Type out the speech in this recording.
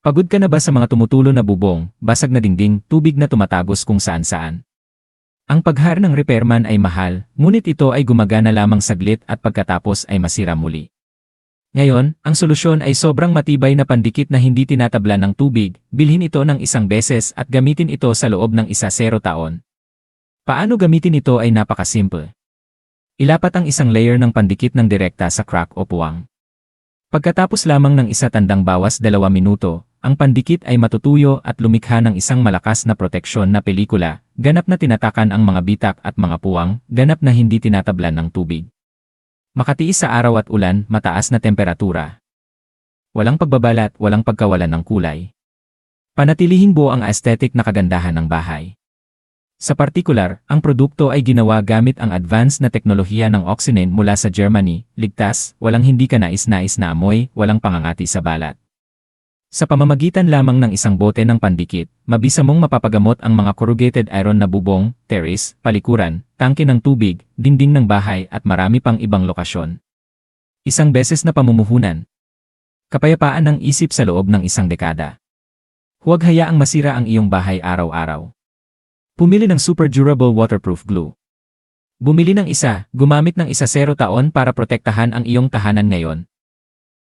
Pagod ka na ba sa mga tumutulo na bubong, basag na dingding, tubig na tumatagos kung saan-saan? Ang pag-hire ng repairman ay mahal, ngunit ito ay gumagana lamang saglit at pagkatapos ay masira muli. Ngayon, ang solusyon ay sobrang matibay na pandikit na hindi tinatablan ng tubig. Bilhin ito ng isang beses at gamitin ito sa loob ng 0 taon. Paano gamitin ito ay napakasimple. Ilapat ang isang layer ng pandikit ng direkta sa crack o puwang. Pagkatapos lamang ng 1 tandang bawas 2 minuto, ang pandikit ay matutuyo at lumikha ng isang malakas na proteksyon na pelikula, ganap na tinatakan ang mga bitak at mga puwang, ganap na hindi tinatablan ng tubig. Makatiis sa araw at ulan, mataas na temperatura. Walang pagbabalat, walang pagkawalan ng kulay. Panatilihing buo ang aesthetic na kagandahan ng bahay. Sa partikular, ang produkto ay ginawa gamit ang advanced na teknolohiya ng Oxinen mula sa Germany, ligtas, walang hindi ka nais-nais na amoy, walang pangangati sa balat. Sa pamamagitan lamang ng isang bote ng pandikit, mabisa mong mapapagamot ang mga corrugated iron na bubong, terrace, palikuran, tangke ng tubig, dingding ng bahay at marami pang ibang lokasyon. Isang beses na pamumuhunan. Kapayapaan ng isip sa loob ng 1 dekada. Huwag hayaang masira ang iyong bahay araw-araw. Pumili ng super durable waterproof glue. Bumili ng isa, gumamit ng 0 taon para protektahan ang iyong tahanan ngayon,